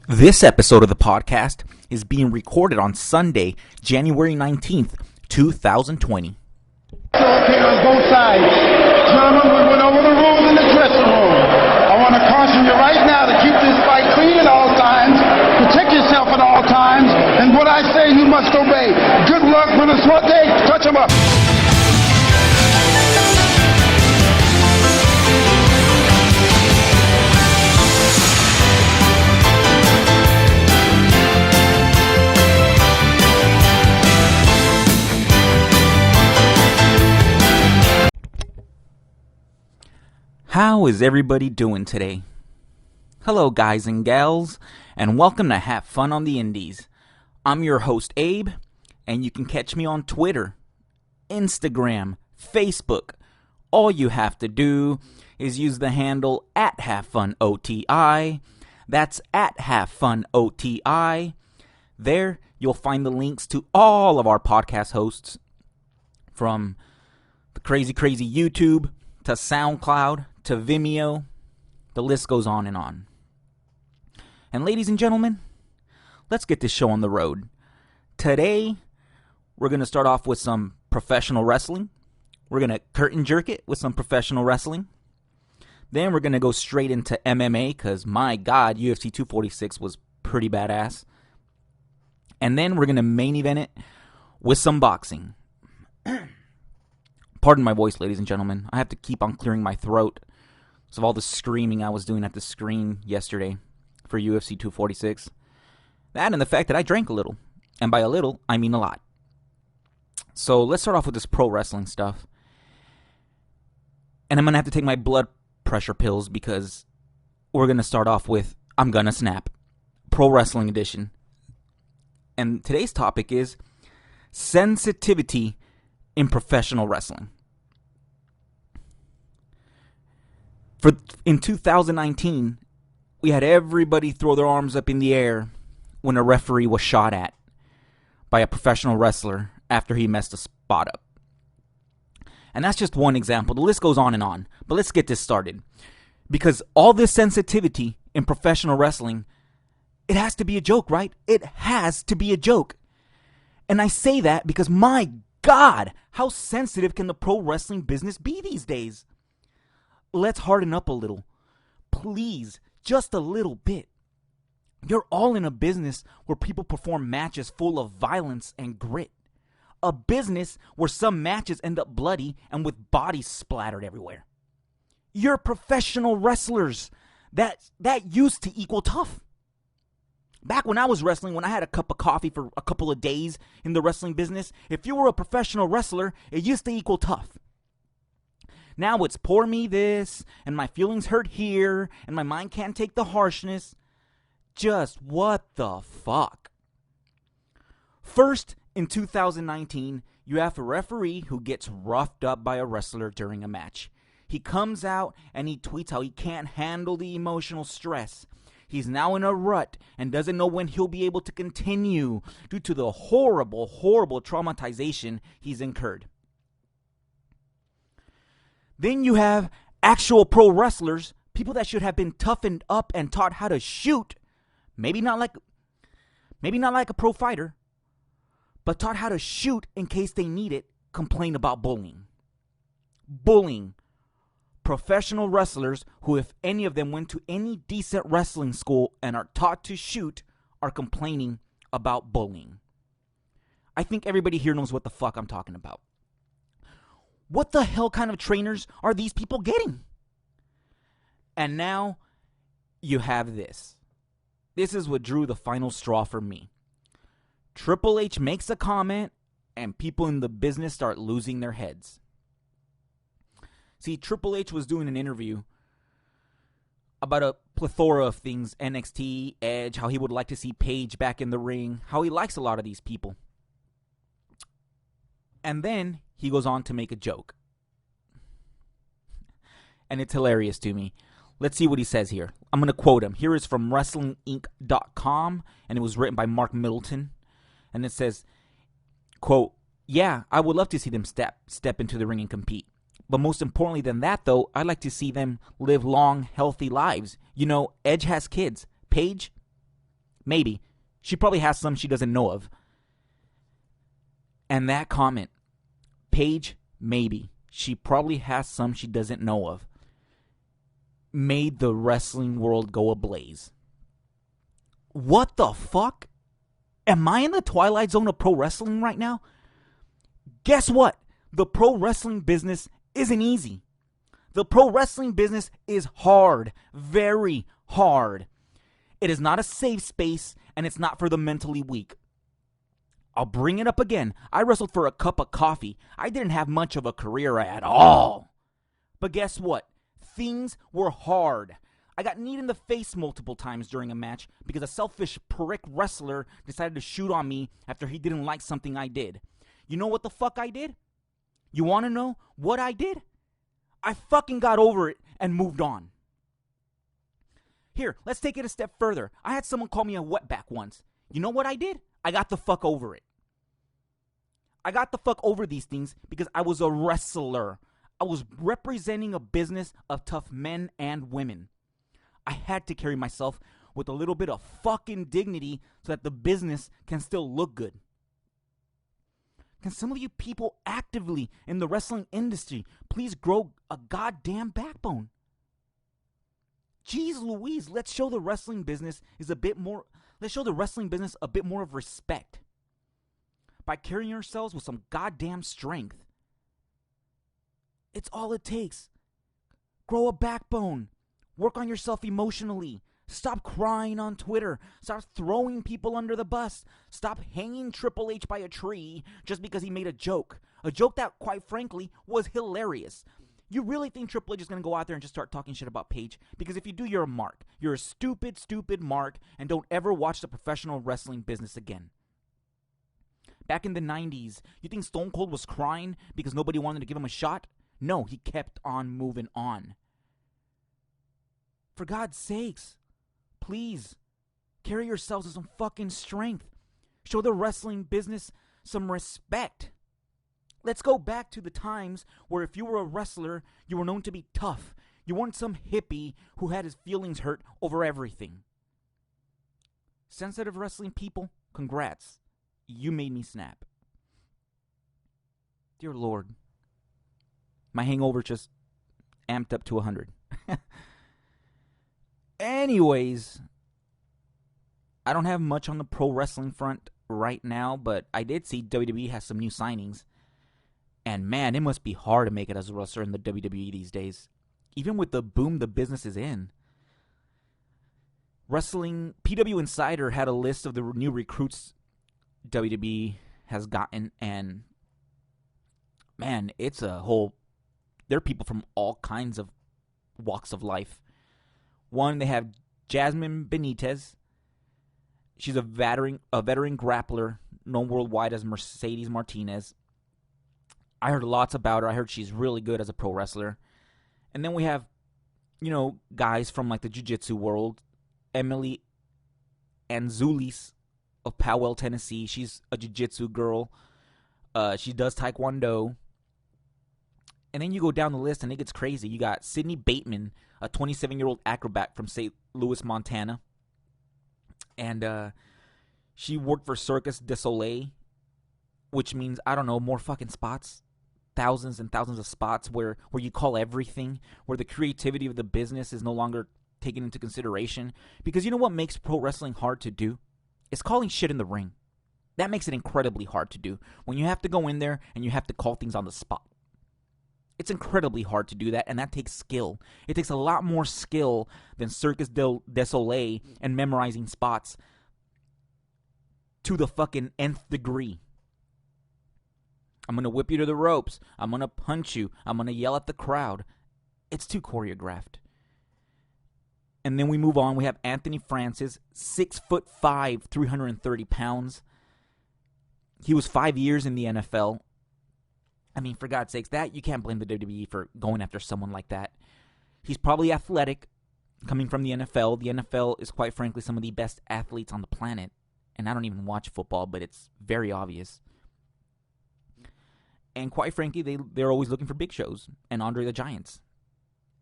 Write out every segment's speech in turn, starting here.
This episode of the podcast is being recorded on Sunday, January 19th, 2020. Okay, on both sides. Gentlemen, we went over the rules in the dressing room. I want to caution you right now to keep this fight clean at all times, protect yourself at all times, and what I say you must obey. Good luck for the Swate. Touch him up. How is everybody doing today? Hello guys and gals, and welcome to Have Fun on the Indys. I'm your host Abe, and you can catch me on Twitter, Instagram, Facebook. All you have to do is use the handle @HaveFunOTI. That's @HaveFunOTI. There you'll find the links to all of our podcast hosts, from the crazy YouTube to SoundCloud to Vimeo. The list goes on and on. And ladies and gentlemen, let's get this show on the road. Today, we're going to start off with some professional wrestling. We're going to curtain jerk it with some professional wrestling. Then we're going to go straight into MMA because, my God, UFC 246 was pretty badass. And then we're going to main event it with some boxing. Pardon my voice, ladies and gentlemen. I have to keep on clearing my throat because of all the screaming I was doing at the screen yesterday for UFC 246. That and the fact that I drank a little. And by a little, I mean a lot. So let's start off with this pro wrestling stuff. And I'm going to have to take my blood pressure pills because we're going to start off with I'm Gonna Snap. Pro Wrestling Edition. And today's topic is sensitivity in professional wrestling. In 2019, we had everybody throw their arms up in the air when a referee was shot at by a professional wrestler after he messed a spot up. And that's just one example. The list goes on and on. But let's get this started. Because all this sensitivity in professional wrestling, it has to be a joke, right? It has to be a joke. And I say that because, my God, how sensitive can the pro wrestling business be these days? Let's harden up a little. Please, just a little bit. You're all in a business where people perform matches full of violence and grit. A business where some matches end up bloody and with bodies splattered everywhere. You're professional wrestlers. That used to equal tough. Back when I was wrestling, when I had a cup of coffee for a couple of days in the wrestling business, if you were a professional wrestler, it used to equal tough. Now it's pour me this, and my feelings hurt here, and my mind can't take the harshness. Just what the fuck? First, in 2019, you have a referee who gets roughed up by a wrestler during a match. He comes out and he tweets how he can't handle the emotional stress. He's now in a rut and doesn't know when he'll be able to continue due to the horrible traumatization he's incurred. Then you have actual pro wrestlers, people that should have been toughened up and taught how to shoot. Maybe not like a pro fighter, but taught how to shoot in case they need it, complain about bullying. Bullying. Professional wrestlers who, if any of them went to any decent wrestling school and are taught to shoot, are complaining about bullying. I think everybody here knows what the fuck I'm talking about. What the hell kind of trainers are these people getting? And now you have this. This is what drew the final straw for me. Triple H makes a comment and people in the business start losing their heads. See, Triple H was doing an interview about a plethora of things, NXT, Edge, how he would like to see Paige back in the ring, how he likes a lot of these people. And then he goes on to make a joke. And it's hilarious to me. Let's see what he says here. I'm going to quote him. Here is from WrestlingInc.com, and it was written by Mark Middleton. And it says, quote, "Yeah, I would love to see them step into the ring and compete. But most importantly than that, though, I'd like to see them live long, healthy lives. You know, Edge has kids. Paige, Maybe. She probably has some she doesn't know of. And that comment, Paige, maybe. She probably has some she doesn't know of. Made the wrestling world go ablaze. What the fuck? Am I in the twilight zone of pro wrestling right now? Guess what? The pro wrestling business isn't easy. The pro wrestling business is hard. Very hard. It is not a safe space, and it's not for the mentally weak. I'll bring it up again. I wrestled for a cup of coffee. I didn't have much of a career at all. But guess what? Things were hard. I got kneed in the face multiple times during a match because a selfish prick wrestler decided to shoot on me after he didn't like something I did. You know what the fuck I did? You want to know what I did? I fucking got over it and moved on. Here, let's take it a step further. I had someone call me a wetback once. You know what I did? I got the fuck over it. I got the fuck over these things because I was a wrestler. I was representing a business of tough men and women. I had to carry myself with a little bit of fucking dignity so that the business can still look good. Can some of you people actively in the wrestling industry please grow a goddamn backbone? Jeez Louise, let's show the wrestling business a bit more of respect by carrying ourselves with some goddamn strength. It's all it takes. Grow a backbone. Work on yourself emotionally. Stop crying on Twitter. Stop throwing people under the bus. Stop hanging Triple H by a tree just because he made a joke. A joke that, quite frankly, was hilarious. You really think Triple H is going to go out there and just start talking shit about Paige? Because if you do, you're a mark. You're a stupid, stupid mark, and don't ever watch the professional wrestling business again. Back in the 90s, you think Stone Cold was crying because nobody wanted to give him a shot? No, he kept on moving on. For God's sakes, please, carry yourselves with some fucking strength. Show the wrestling business some respect. Let's go back to the times where if you were a wrestler, you were known to be tough. You weren't some hippie who had his feelings hurt over everything. Sensitive wrestling people, congrats. You made me snap. Dear Lord, my hangover just amped up to 100. Anyways, I don't have much on the pro wrestling front right now, but I did see WWE has some new signings. And man, it must be hard to make it as a wrestler in the WWE these days. Even with the boom the business is in. Wrestling, PW Insider had a list of the new recruits WWE has gotten. And man, it's a whole... There are people from all kinds of walks of life. One, they have Jasmine Benitez. She's a veteran grappler, known worldwide as Mercedes Martinez. I heard lots about her. I heard she's really good as a pro wrestler. And then we have, guys from like the jiu-jitsu world. Emily Anzulis of Powell, Tennessee. She's a jiu-jitsu girl. She does taekwondo. And then you go down the list and it gets crazy. You got Sydney Bateman, a 27-year-old acrobat from St. Louis, Montana. And she worked for Circus du Soleil, which means, I don't know, more fucking spots. Thousands and thousands of spots where you call everything, where the creativity of the business is no longer taken into consideration. Because you know what makes pro wrestling hard to do? It's calling shit in the ring. That makes it incredibly hard to do. When you have to go in there and you have to call things on the spot. It's incredibly hard to do that, and that takes skill. It takes a lot more skill than Circus du Soleil and memorizing spots to the fucking nth degree. I'm going to whip you to the ropes. I'm going to punch you. I'm going to yell at the crowd. It's too choreographed. And then we move on. We have Anthony Francis, 6'5", 330 pounds. He was 5 years in the NFL. I mean, for God's sakes, that you can't blame the WWE for going after someone like that. He's probably athletic, coming from the NFL. The NFL is, quite frankly, some of the best athletes on the planet. And I don't even watch football, but it's very obvious. And quite frankly, they're always looking for big shows and Andre the Giants.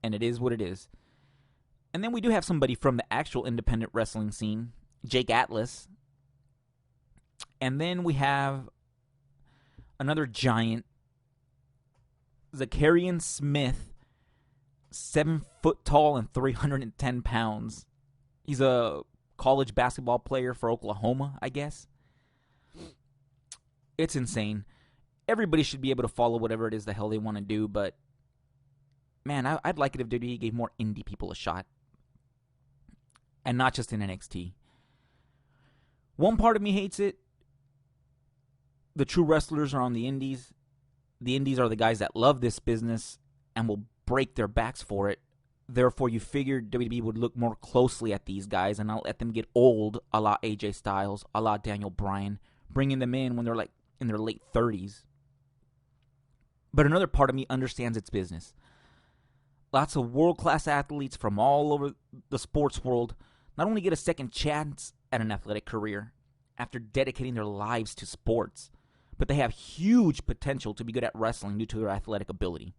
And it is what it is. And then we do have somebody from the actual independent wrestling scene. Jake Atlas. And then we have another giant, Zacharian Smith, 7 foot tall and 310 pounds. He's a college basketball player for Oklahoma, I guess. It's insane. Everybody should be able to follow whatever it is the hell they want to do, but man, I'd like it if WWE gave more indie people a shot. And not just in NXT. One part of me hates it. The true wrestlers are on the indies. The indies are the guys that love this business and will break their backs for it. Therefore, you figured WWE would look more closely at these guys and not let them get old, a la AJ Styles, a la Daniel Bryan, bringing them in when they're like in their late 30s. But another part of me understands its business. Lots of world-class athletes from all over the sports world not only get a second chance at an athletic career after dedicating their lives to sports, but they have huge potential to be good at wrestling due to their athletic ability.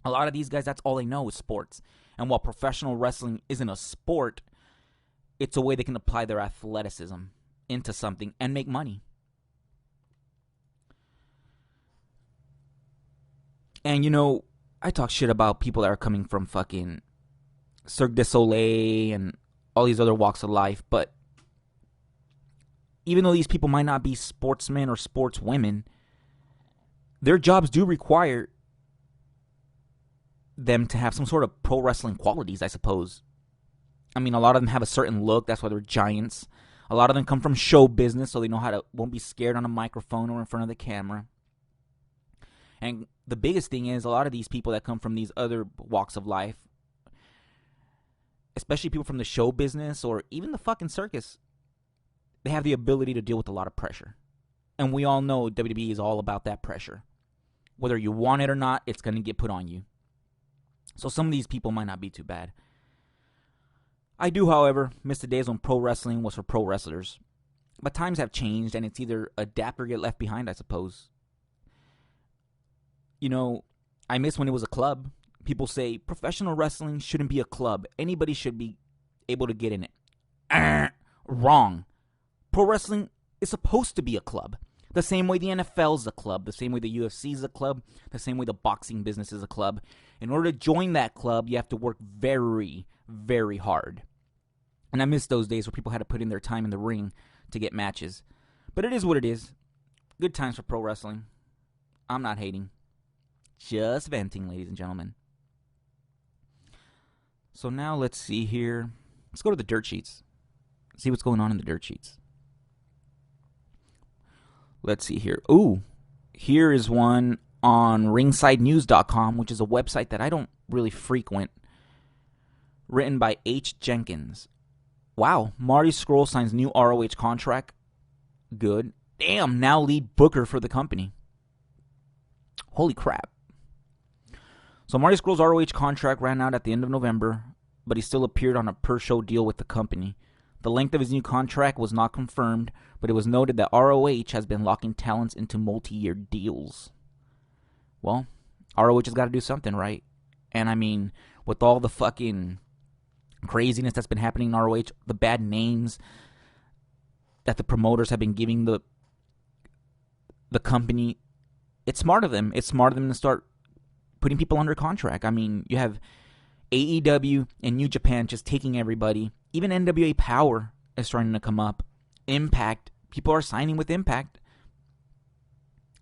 A lot of these guys, that's all they know is sports. And while professional wrestling isn't a sport, it's a way they can apply their athleticism into something and make money. And, you know, I talk shit about people that are coming from fucking Cirque du Soleil and all these other walks of life, but even though these people might not be sportsmen or sportswomen, their jobs do require them to have some sort of pro wrestling qualities, I suppose. I mean, a lot of them have a certain look. That's why they're giants. A lot of them come from show business, so they know how to won't be scared on a microphone or in front of the camera. And the biggest thing is a lot of these people that come from these other walks of life, especially people from the show business or even the fucking circus, they have the ability to deal with a lot of pressure. And we all know WWE is all about that pressure. Whether you want it or not, it's going to get put on you. So some of these people might not be too bad. I do, however, miss the days when pro wrestling was for pro wrestlers. But times have changed, and it's either adapt or get left behind, I suppose. You know, I miss when it was a club. People say professional wrestling shouldn't be a club. Anybody should be able to get in it. Wrong. Pro wrestling is supposed to be a club. The same way the NFL is a club, the same way the UFC is a club, the same way the boxing business is a club. In order to join that club, you have to work very, very hard. And I miss those days where people had to put in their time in the ring to get matches. But it is what it is. Good times for pro wrestling. I'm not hating. Just venting, ladies and gentlemen. So now let's see here. Let's go to the dirt sheets. See what's going on in the dirt sheets. Let's see here. Ooh, here is one on ringsidenews.com, which is a website that I don't really frequent. Written by H. Jenkins. Wow, Marty Scurll signs new ROH contract. Good. Damn, now lead booker for the company. Holy crap. So Marty Scurll's ROH contract ran out at the end of November, but he still appeared on a per-show deal with the company. The length of his new contract was not confirmed, but it was noted that ROH has been locking talents into multi-year deals. Well, ROH has got to do something, right? And I mean, with all the fucking craziness that's been happening in ROH, the bad names that the promoters have been giving the company, it's smart of them. It's smart of them to start putting people under contract. I mean, you have AEW and New Japan just taking everybody. Even NWA Power is starting to come up. Impact. People are signing with Impact.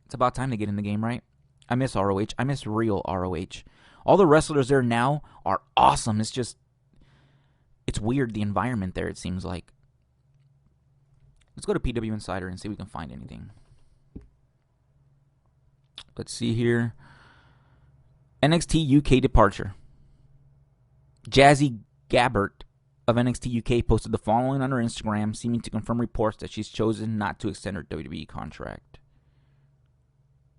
It's about time to get in the game, right? I miss ROH. I miss real ROH. All the wrestlers there now are awesome. It's just, it's weird, the environment there, it seems like. Let's go to PW Insider and see if we can find anything. Let's see here. NXT UK departure. Jazzy Gabbert of NXT UK posted the following on her Instagram, seeming to confirm reports that she's chosen not to extend her WWE contract.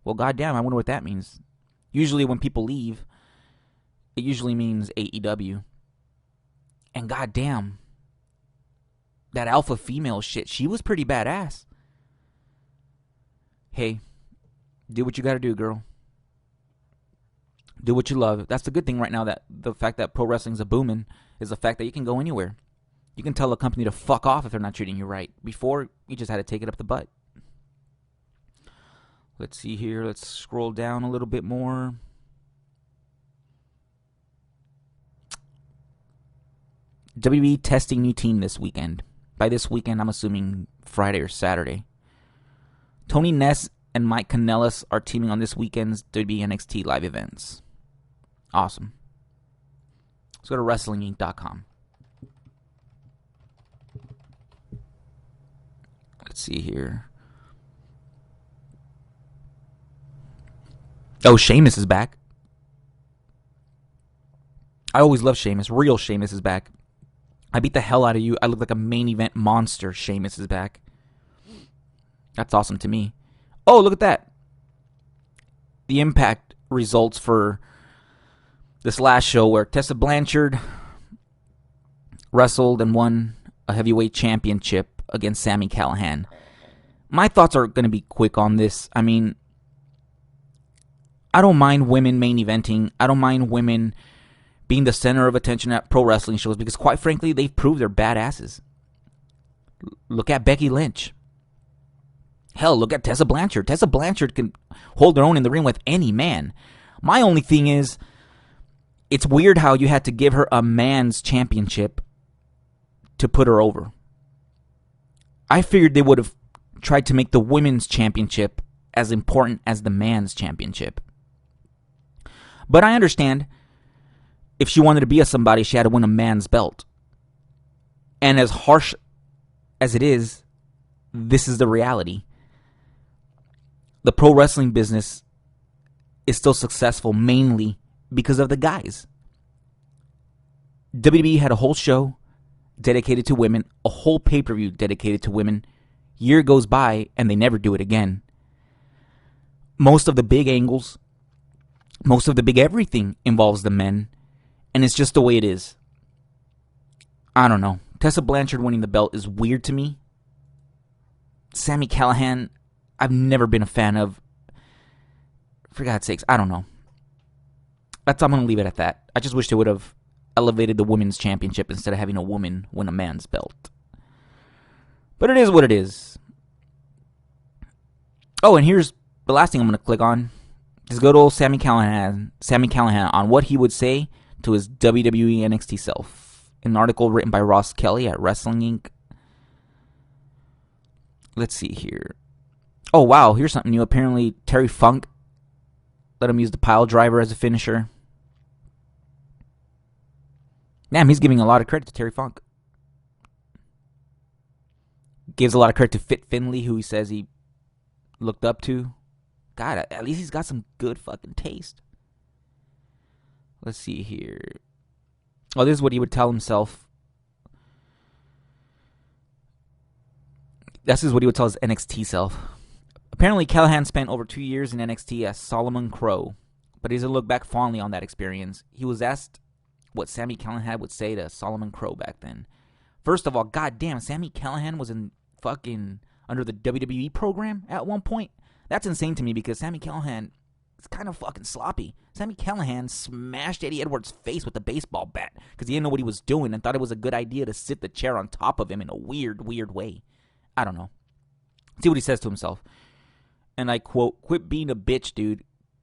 Well, goddamn, I wonder what that means. Usually when people leave, it usually means AEW. And goddamn, that alpha female shit, she was pretty badass. Hey, do what you gotta do, girl. Do what you love. That's the good thing right now, that the fact that pro wrestling's a booming is the fact that you can go anywhere. You can tell a company to fuck off if they're not treating you right. Before, you just had to take it up the butt. Let's see here. Let's scroll down a little bit more. WWE testing new team this weekend. By this weekend, I'm assuming Friday or Saturday. Tony Ness and Mike Kanellis are teaming on this weekend's WWE NXT live events. Awesome. Let's go to WrestlingInc.com. Let's see here. Oh, Sheamus is back. I always love Sheamus. Real Sheamus is back. I beat the hell out of you. I look like a main event monster. Sheamus is back. That's awesome to me. Oh, look at that. The Impact results for this last show where Tessa Blanchard wrestled and won a heavyweight championship against Sami Callihan. My thoughts are going to be quick on this. I mean, I don't mind women main eventing. I don't mind women being the center of attention at pro wrestling shows because, quite frankly, they've proved they're badasses. Look at Becky Lynch. Hell, look at Tessa Blanchard. Tessa Blanchard can hold her own in the ring with any man. My only thing is, it's weird how you had to give her a man's championship to put her over. I figured they would have tried to make the women's championship as important as the man's championship. But I understand, if she wanted to be a somebody, she had to win a man's belt. And as harsh as it is, this is the reality. The pro wrestling business is still successful mainly because of the guys. WWE had a whole show dedicated to women, a whole pay-per-view dedicated to women. Year goes by and they never do it again. Most of the big angles, most of the big everything involves the men. And it's just the way it is. I don't know. Tessa Blanchard winning the belt is weird to me. Sami Callihan, I've never been a fan of. For God's sakes, I don't know. I'm going to leave it at that. I just wish they would have elevated the women's championship instead of having a woman win a man's belt. But it is what it is. Oh, and here's the last thing I'm going to click on. Is good old Sami Callihan on what he would say to his WWE NXT self. An article written by Ross Kelly at Wrestling Inc. Let's see here. Oh, wow, here's something new. Apparently, Terry Funk let him use the pile driver as a finisher. Damn, he's giving a lot of credit to Terry Funk. Gives a lot of credit to Fit Finlay, who he says he looked up to. God, at least he's got some good fucking taste. Let's see here. Oh, this is what he would tell himself. This is what he would tell his NXT self. Apparently, Callihan spent over 2 years in NXT as Solomon Crow, but he doesn't look back fondly on that experience. He was asked what Sami Callihan would say to Solomon Crow back then. First of all, goddamn, Sami Callihan was in fucking under the WWE program at one point. That's insane to me because Sami Callihan is kind of fucking sloppy. Sami Callihan smashed Eddie Edwards' face with a baseball bat because he didn't know what he was doing and thought it was a good idea to sit the chair on top of him in a weird way. I don't know. See what he says to himself. And I quote, "Quit being a bitch, dude.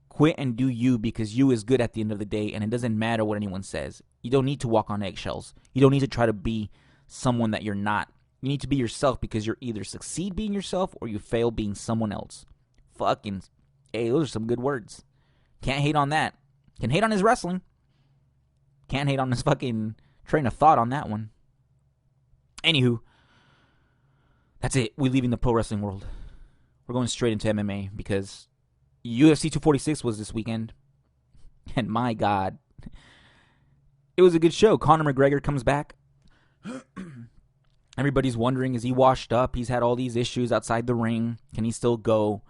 Quit and do you because you is good at the end of the day and it doesn't matter what anyone says. You don't need to walk on eggshells. You don't need to try to be someone that you're not. You need to be yourself because you're either succeed being yourself or you fail being someone else." Fucking, hey, those are some good words. Can't hate on that. Can hate on his wrestling. Can't hate on his fucking train of thought on that one. Anywho, that's it. We're leaving the pro wrestling world. We're going straight into MMA because UFC 246 was this weekend. And my God, it was a good show. Conor McGregor comes back. Everybody's wondering, is he washed up? He's had all these issues outside the ring. Can he still go?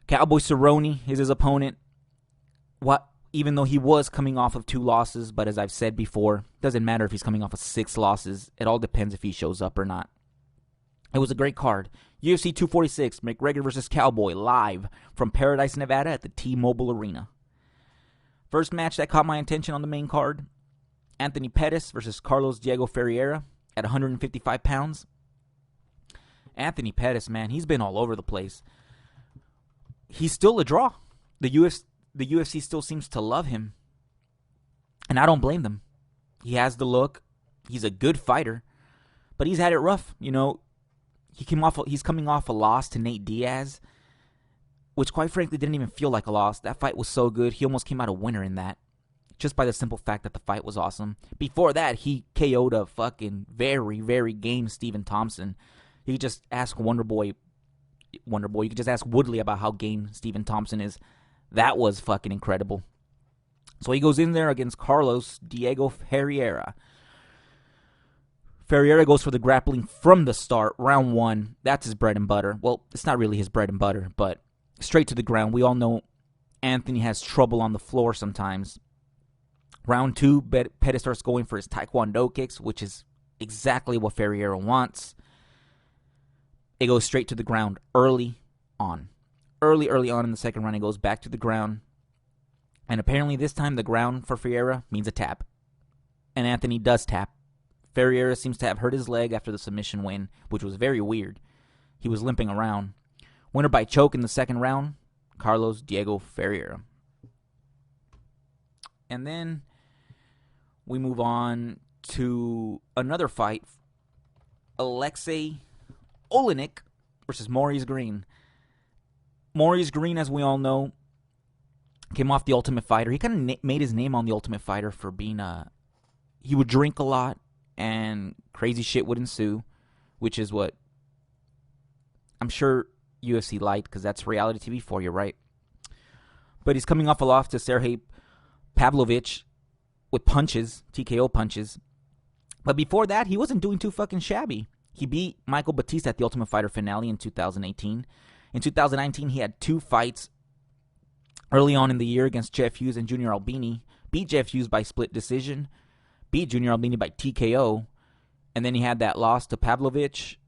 Cowboy Cerrone is his opponent. Even though he was coming off of 2 losses, but as I've said before, doesn't matter if he's coming off of 6 losses. It all depends if he shows up or not. It was a great card. UFC 246, McGregor versus Cowboy, live from Paradise, Nevada at the T-Mobile Arena. First match that caught my attention on the main card, Anthony Pettis versus Carlos Diego Ferreira. at 155 pounds. Anthony Pettis, man, he's been all over the place. He's still a draw. The UFC still seems to love him. And I don't blame them. He has the look. He's a good fighter. But he's had it rough. You know, he's coming off a loss to Nate Diaz, which quite frankly didn't even feel like a loss. That fight was so good. He almost came out a winner in that. Just by the simple fact that the fight was awesome. Before that, he KO'd a fucking very, very game Stephen Thompson. You could just ask Wonderboy, you could just ask Woodley about how game Stephen Thompson is. That was fucking incredible. So he goes in there against Carlos Diego Ferreira. Ferreira goes for the grappling from the start, round 1. That's his bread and butter. Well, it's not really his bread and butter, but straight to the ground. We all know Anthony has trouble on the floor sometimes. Round 2, Pettis starts going for his taekwondo kicks, which is exactly what Ferreira wants. It goes straight to the ground early on. Early on in the second round, it goes back to the ground. And apparently this time the ground for Ferreira means a tap. And Anthony does tap. Ferreira seems to have hurt his leg after the submission win, which was very weird. He was limping around. Winner by choke in the second round, Carlos Diego Ferreira. And then we move on to another fight. Alexei Olenek versus Maurice Green. Maurice Green, as we all know, came off The Ultimate Fighter. He kind of made his name on The Ultimate Fighter for being he would drink a lot and crazy shit would ensue, which is what I'm sure UFC liked because that's reality TV for you, right? But he's coming off a loss to Sergey Pavlovich with punches, TKO punches. But before that, he wasn't doing too fucking shabby. He beat Michael Batista at the Ultimate Fighter finale in 2018. In 2019, he had 2 fights early on in the year against Jeff Hughes and Junior Albini. Beat Jeff Hughes by split decision. Beat Junior Albini by TKO. And then he had that loss to Pavlovich.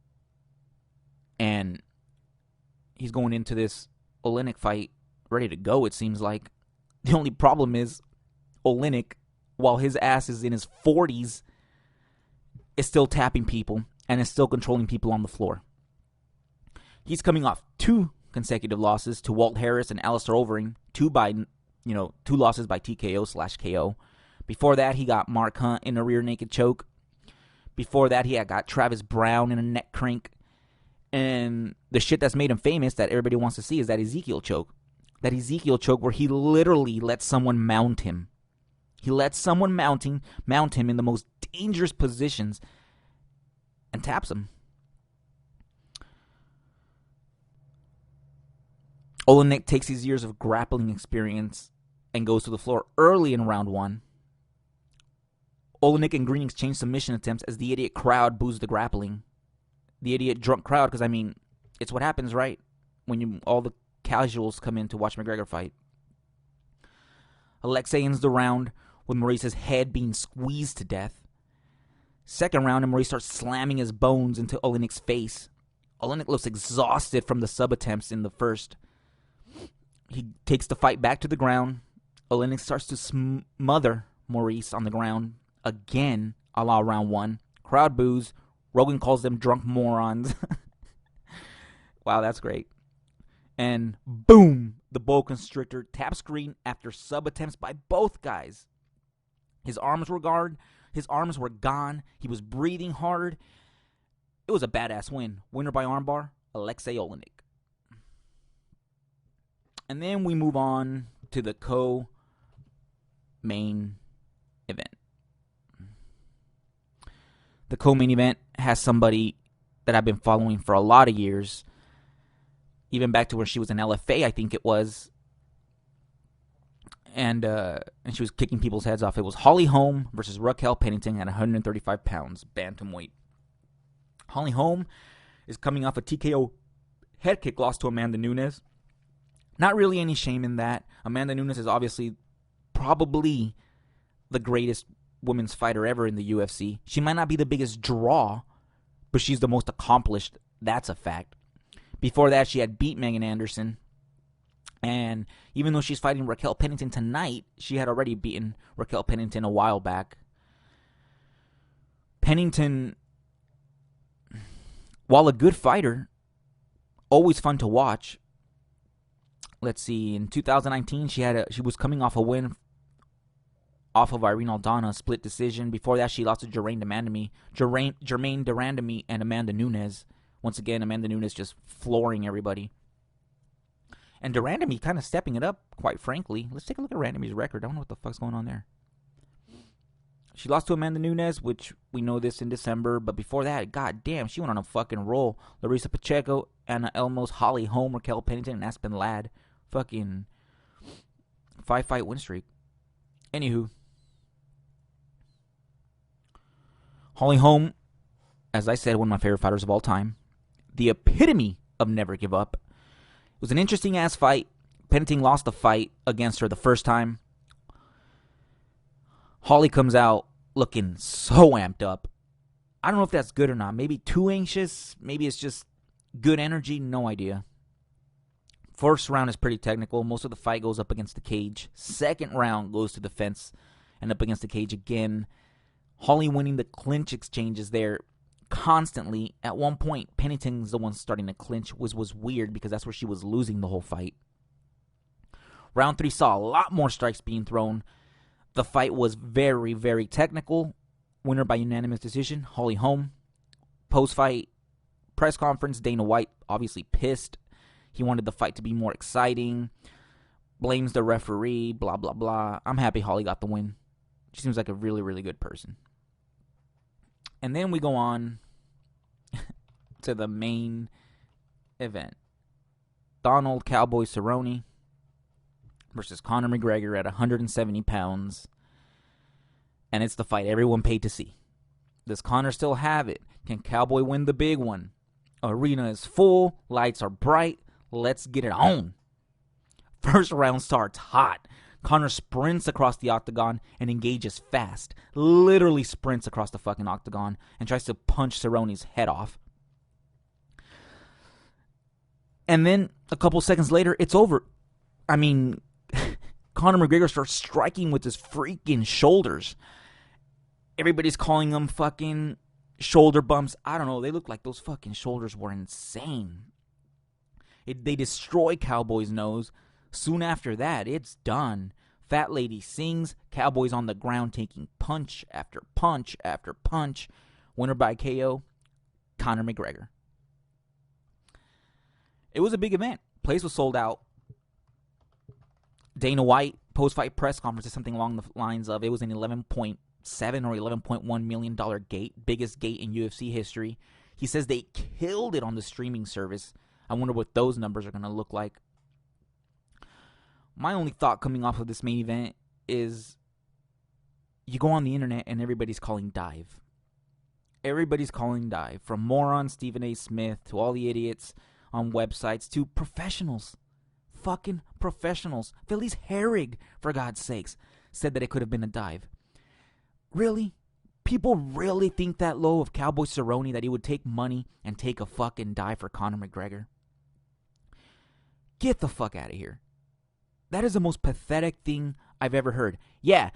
And he's going into this Olenek fight ready to go, it seems like. The only problem is Olenek, while his ass is in his 40s, is still tapping people and is still controlling people on the floor. He's coming off 2 consecutive losses to Walt Harris and Alistair Overeem, 2 losses by TKO/KO. Before that, he got Mark Hunt in a rear naked choke. Before that, he had got Travis Brown in a neck crank. And the shit that's made him famous that everybody wants to see is that Ezekiel choke. That Ezekiel choke where he literally let someone mount him. He let someone mount him in the most dangerous positions and taps him. Olenek takes his years of grappling experience and goes to the floor early in round 1. Olenek and Green exchange submission attempts as the idiot crowd boos the grappling. The idiot drunk crowd, because, I mean, it's what happens, right? When all the casuals come in to watch McGregor fight. Alexei ends the round with Maurice's head being squeezed to death. Second round, and Maurice starts slamming his bones into Olenek's face. Olenek looks exhausted from the sub attempts in the first. He takes the fight back to the ground. Olenek starts to smother Maurice on the ground again, a la round 1. Crowd boos. Rogan calls them drunk morons. Wow, that's great. And boom, the boa constrictor taps Green after sub attempts by both guys. His arms were gone. He was breathing hard. It was a badass win. Winner by armbar, Alexei Olenek. And then we move on to the co-main event. The co-main event has somebody that I've been following for a lot of years. Even back to where she was in LFA, I think it was. And she was kicking people's heads off. It was Holly Holm versus Raquel Pennington at 135 pounds, bantamweight. Holly Holm is coming off a TKO head kick loss to Amanda Nunes. Not really any shame in that. Amanda Nunes is obviously probably the greatest women's fighter ever in the UFC. She might not be the biggest draw, but she's the most accomplished. That's a fact. Before that, she had beat Megan Anderson. And even though she's fighting Raquel Pennington tonight, she had already beaten Raquel Pennington a while back. Pennington while a good fighter, always fun to watch. Let's see, in 2019, she was coming off a win off of Irene Aldana, split decision. Before that, she lost to Germaine de Randamie and Amanda Nunes. Once again, Amanda Nunes just flooring everybody. And de Randamie kind of stepping it up, quite frankly. Let's take a look at Randamie's record. I don't know what the fuck's going on there. She lost to Amanda Nunes, which we know this in December. But before that, god damn, she went on a fucking roll. Larissa Pacheco, Anna Elmos, Holly Holm, Raquel Pennington, and Aspen Ladd. Fucking 5-fight win streak. Anywho. Holly Holm, as I said, one of my favorite fighters of all time. The epitome of never give up. It was an interesting-ass fight. Pennington lost the fight against her the first time. Holly comes out looking so amped up. I don't know if that's good or not. Maybe too anxious. Maybe it's just good energy. No idea. First round is pretty technical. Most of the fight goes up against the cage. Second round goes to the fence and up against the cage again. Holly winning the clinch exchanges there constantly. At one point, Pennington's the one starting to clinch, which was weird because that's where she was losing the whole fight. Round 3 saw a lot more strikes being thrown. The fight was very, very technical. Winner by unanimous decision, Holly Holm. Post-fight press conference, Dana White obviously pissed. He wanted the fight to be more exciting. Blames the referee, blah, blah, blah. I'm happy Holly got the win. She seems like a really, really good person. And then we go on to the main event. Donald Cowboy Cerrone versus Conor McGregor at 170 pounds. And it's the fight everyone paid to see. Does Conor still have it? Can Cowboy win the big one? Arena is full. Lights are bright. Let's get it on. First round starts hot. Conor sprints across the octagon and engages fast. Literally sprints across the fucking octagon and tries to punch Cerrone's head off. And then a couple seconds later, it's over. I mean, Conor McGregor starts striking with his freaking shoulders. Everybody's calling them fucking shoulder bumps. I don't know. They look like those fucking shoulders were insane. They destroy Cowboy's nose. Soon after that, it's done. Fat lady sings. Cowboy's on the ground taking punch after punch after punch. Winner by KO, Conor McGregor. It was a big event. Place was sold out. Dana White, post-fight press conference, is something along the lines of, it was an $11.7 or $11.1 million gate, biggest gate in UFC history. He says they killed it on the streaming service. I wonder what those numbers are going to look like. My only thought coming off of this main event is you go on the internet and everybody's calling dive. Everybody's calling dive. From moron Stephen A. Smith to all the idiots on websites to professionals. Fucking professionals. Felice Herrig, for God's sakes, said that it could have been a dive. Really? People really think that low of Cowboy Cerrone that he would take money and take a fucking dive for Conor McGregor? Get the fuck out of here. That is the most pathetic thing I've ever heard. Yeah,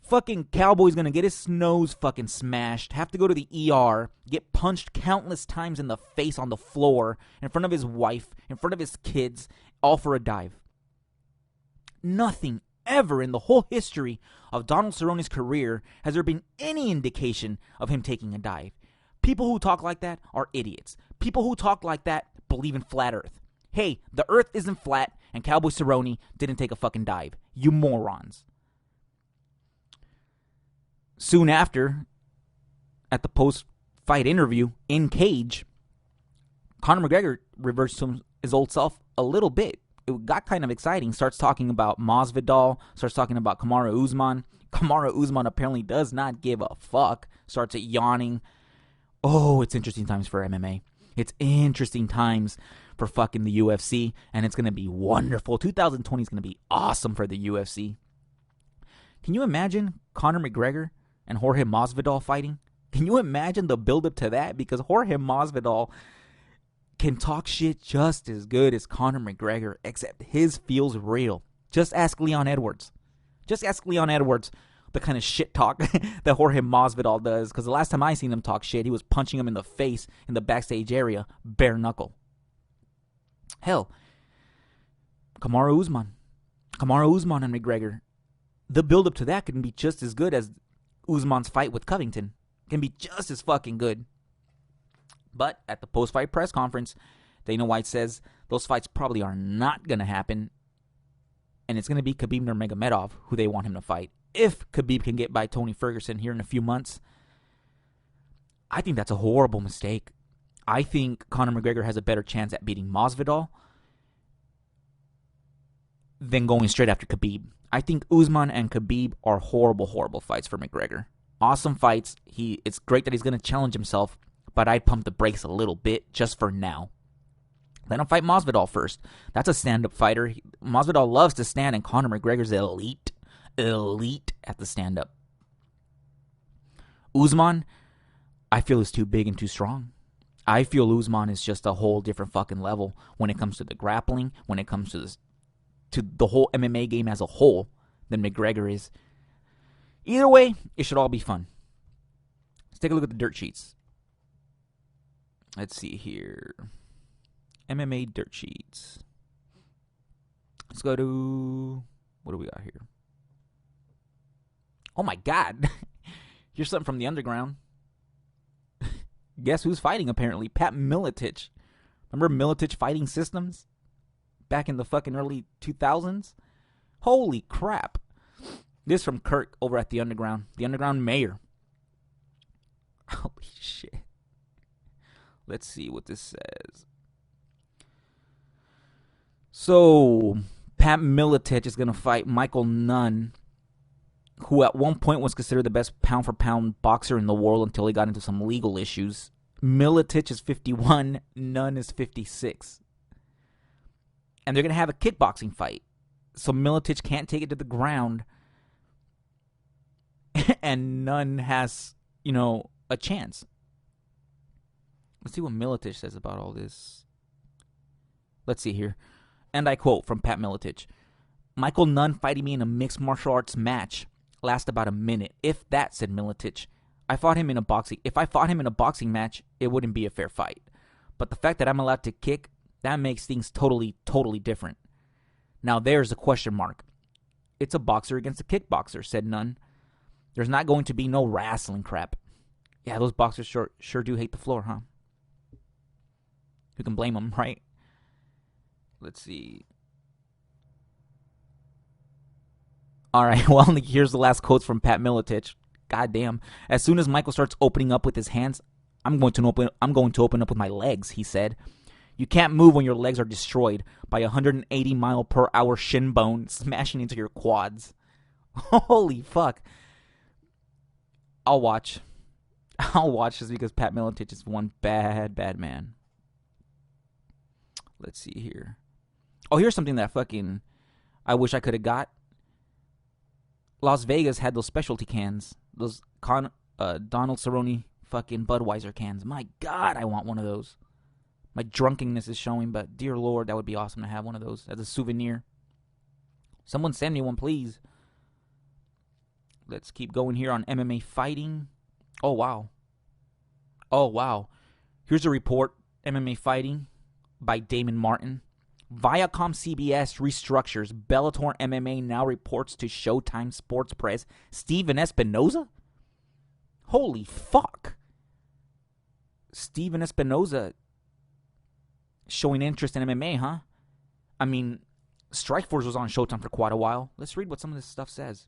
fucking Cowboy's gonna get his nose fucking smashed, have to go to the ER, get punched countless times in the face on the floor, in front of his wife, in front of his kids, all for a dive. Nothing ever in the whole history of Donald Cerrone's career has there been any indication of him taking a dive. People who talk like that are idiots. People who talk like that believe in flat earth. Hey, the earth isn't flat, and Cowboy Cerrone didn't take a fucking dive. You morons. Soon after, at the post-fight interview in Cage, Conor McGregor reverts to his old self a little bit. It got kind of exciting. Starts talking about Masvidal. Starts talking about Kamaru Usman. Kamaru Usman apparently does not give a fuck. Starts yawning. Oh, it's interesting times for MMA. It's interesting times for fucking the UFC, and it's going to be wonderful. 2020 is going to be awesome for the UFC. Can you imagine Conor McGregor and Jorge Masvidal fighting? Can you imagine the build-up to that? Because Jorge Masvidal can talk shit just as good as Conor McGregor, except his feels real. Just ask Leon Edwards. Just ask Leon Edwards. the kind of shit talk that Jorge Masvidal does. Because the last time I seen him talk shit, he was punching him in the face in the backstage area, bare knuckle. Hell, Kamaru Usman and McGregor. The build-up to that can be just as good as Usman's fight with Covington. Can be just as fucking good. But at the post-fight press conference, Dana White says those fights probably are not going to happen. And it's going to be Khabib Nurmagomedov who they want him to fight. If Khabib can get by Tony Ferguson here in a few months, I think that's a horrible mistake. I think Conor McGregor has a better chance at beating Masvidal than going straight after Khabib. I think Usman and Khabib are horrible, horrible fights for McGregor. Awesome fights. It's great that he's going to challenge himself, but I'd pump the brakes a little bit just for now. Let him fight Masvidal first. That's a stand-up fighter. Masvidal loves to stand, and Conor McGregor's elite at the stand-up. Usman, I feel, is too big and too strong. I feel Usman is just a whole different fucking level when it comes to the grappling, when it comes to the whole MMA game as a whole than McGregor is. Either way, it should all be fun. Let's take a look at the dirt sheets. Let's see here. MMA dirt sheets. Let's go to... What do we got here? Oh my God. Here's something from the underground. Guess who's fighting apparently? Pat Miletich. Remember Miletich Fighting Systems? Back in the fucking early 2000s? Holy crap. This from Kirk over at the Underground. The Underground Mayor. Holy shit. Let's see what this says. So, Pat Miletich is going to fight Michael Nunn, who at one point was considered the best pound-for-pound boxer in the world until he got into some legal issues. Miletich is 51, Nunn is 56. And they're going to have a kickboxing fight. So Miletich can't take it to the ground. And Nunn has, a chance. Let's see what Miletich says about all this. Let's see here. And I quote from Pat Miletich. Michael Nunn fighting me in a mixed martial arts match last about a minute. If that, said Miletich. If I fought him in a boxing match, it wouldn't be a fair fight. But the fact that I'm allowed to kick, that makes things totally, totally different. Now there's a question mark. It's a boxer against a kickboxer, said Nunn. There's not going to be no wrestling crap. Yeah, those boxers sure do hate the floor, huh? Who can blame them, right? Let's see. All right, well, here's the last quotes from Pat Miletich. God damn. As soon as Michael starts opening up with his hands, I'm going to open up with my legs, he said. You can't move when your legs are destroyed by a 180 mile per hour shin bone smashing into your quads. Holy fuck. I'll watch just because Pat Miletich is one bad, bad man. Let's see here. Oh, here's something that fucking I wish I could have got. Las Vegas had those specialty cans. Those Donald Cerrone fucking Budweiser cans. My God, I want one of those. My drunkenness is showing, but dear Lord, that would be awesome to have one of those as a souvenir. Someone send me one, please. Let's keep going here on MMA fighting. Oh, wow. Here's a report, MMA fighting, by Damon Martin. Viacom CBS restructures. Bellator MMA now reports to Showtime Sports Press. Steven Espinoza? Holy fuck. Steven Espinoza showing interest in MMA, huh? I mean, Strikeforce was on Showtime for quite a while. Let's read what some of this stuff says.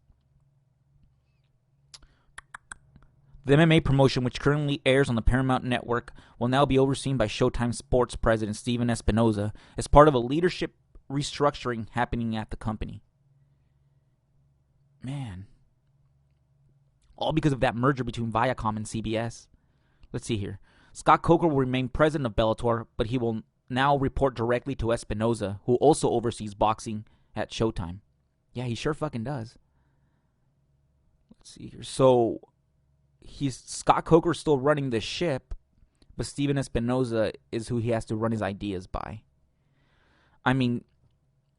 The MMA promotion, which currently airs on the Paramount Network, will now be overseen by Showtime Sports President Steven Espinoza as part of a leadership restructuring happening at the company. Man. All because of that merger between Viacom and CBS. Let's see here. Scott Coker will remain president of Bellator, but he will now report directly to Espinoza, who also oversees boxing at Showtime. Yeah, he sure fucking does. Let's see here. So Scott Coker's still running the ship, but Steven Espinoza is who he has to run his ideas by. I mean,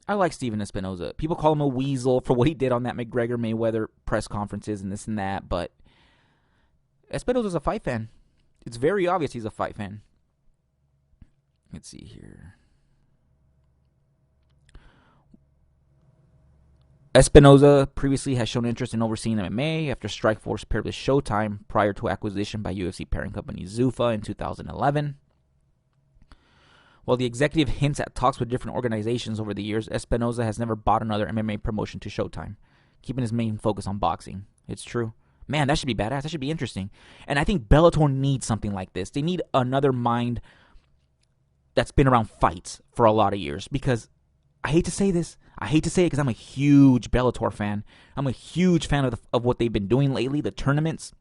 I like Steven Espinoza. People call him a weasel for what he did on that McGregor-Mayweather press conferences and this and that, but Espinoza's a fight fan. It's very obvious he's a fight fan. Let's see here. Espinoza previously has shown interest in overseeing MMA after Strikeforce paired with Showtime prior to acquisition by UFC parent company Zuffa in 2011. While the executive hints at talks with different organizations over the years, Espinoza has never bought another MMA promotion to Showtime, keeping his main focus on boxing. It's true. Man, that should be badass. That should be interesting. And I think Bellator needs something like this. They need another mind that's been around fights for a lot of years. Because I hate to say this. I hate to say it because I'm a huge Bellator fan. I'm a huge fan of what they've been doing lately, the tournaments.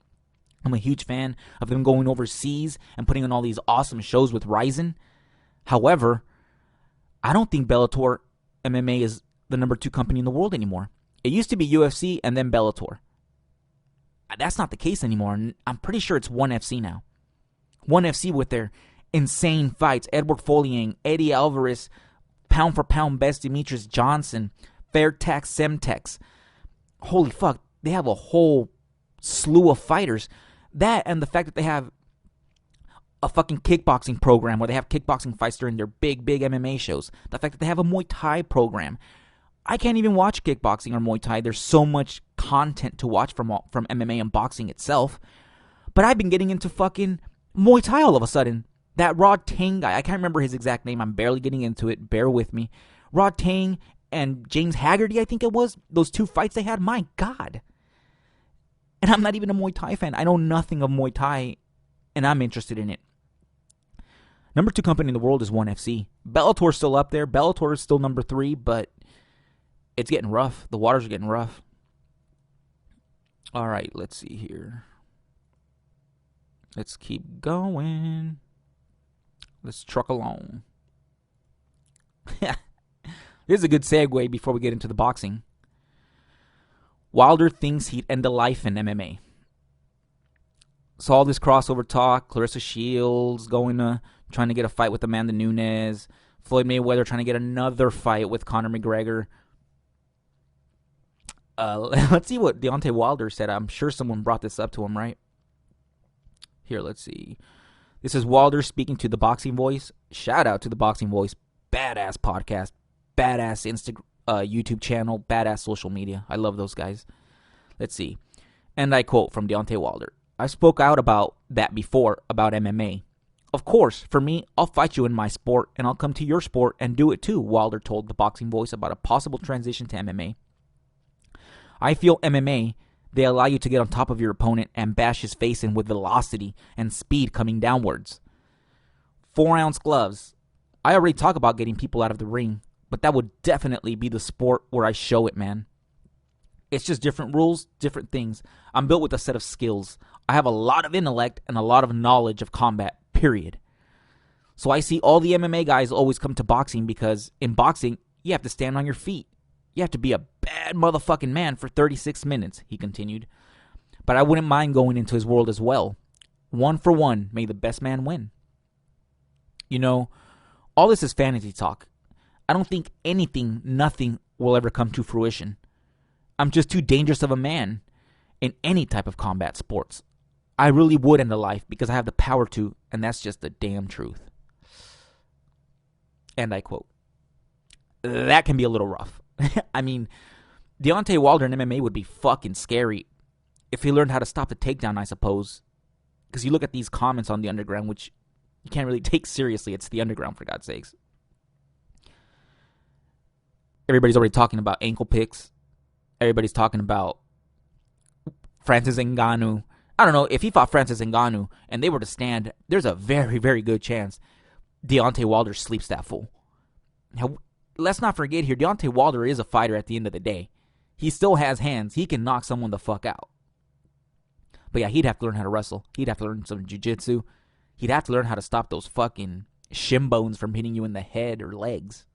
I'm a huge fan of them going overseas and putting on all these awesome shows with Ryzen. However, I don't think Bellator MMA is the number 2 company in the world anymore. It used to be UFC and then Bellator. That's not the case anymore. I'm pretty sure it's ONE FC now. ONE FC with their insane fights. Edward Folliang, Eddie Alvarez, pound for pound best Demetrius Johnson, Fairtex, Semtex. Holy fuck. They have a whole slew of fighters. That and the fact that they have a fucking kickboxing program where they have kickboxing fights during their big MMA shows. The fact that they have a Muay Thai program. I can't even watch kickboxing or Muay Thai. There's so much content to watch from MMA and boxing itself. But I've been getting into fucking Muay Thai all of a sudden. That Rod Tang guy, I can't remember his exact name. I'm barely getting into it. Bear with me. Rod Tang and James Haggerty, I think it was. Those 2 fights they had. My God. And I'm not even a Muay Thai fan. I know nothing of Muay Thai, and I'm interested in it. Number 2 company in the world is ONE FC. Bellator's still up there. Bellator is still number 3, but it's getting rough. The waters are getting rough. All right, let's see here. Let's keep going. Let's truck along. This is a good segue before we get into the boxing. Wilder thinks he'd end a life in MMA. So all this crossover talk, Clarissa Shields trying to get a fight with Amanda Nunes, Floyd Mayweather trying to get another fight with Conor McGregor. Let's see what Deontay Wilder said. I'm sure someone brought this up to him, right? Here, let's see. This is Wilder speaking to The Boxing Voice. Shout out to The Boxing Voice. Badass podcast. Badass YouTube channel. Badass social media. I love those guys. Let's see. And I quote from Deontay Wilder. I spoke out about that before, about MMA. Of course, for me, I'll fight you in my sport, and I'll come to your sport and do it too, Wilder told The Boxing Voice about a possible transition to MMA. I feel MMA, they allow you to get on top of your opponent and bash his face in with velocity and speed coming downwards. 4-ounce gloves. I already talk about getting people out of the ring, but that would definitely be the sport where I show it, man. It's just different rules, different things. I'm built with a set of skills. I have a lot of intellect and a lot of knowledge of combat, period. So I see all the MMA guys always come to boxing because in boxing, you have to stand on your feet. You have to be a bad motherfucking man for 36 minutes, he continued. But I wouldn't mind going into his world as well. 1 for 1, may the best man win. You know, all this is fantasy talk. I don't think nothing will ever come to fruition. I'm just too dangerous of a man in any type of combat sports. I really would end a life because I have the power to, and that's just the damn truth. And I quote. That can be a little rough. I mean, Deontay Wilder in MMA would be fucking scary if he learned how to stop the takedown, I suppose. Because you look at these comments on the Underground, which you can't really take seriously. It's the Underground, for God's sakes. Everybody's already talking about ankle picks. Everybody's talking about Francis Ngannou. I don't know, if he fought Francis Ngannou and they were to stand, there's a very, very good chance Deontay Wilder sleeps that fool. Now, let's not forget here, Deontay Wilder is a fighter at the end of the day. He still has hands. He can knock someone the fuck out. But yeah, he'd have to learn how to wrestle. He'd have to learn some jiu-jitsu. He'd have to learn how to stop those fucking shin bones from hitting you in the head or legs.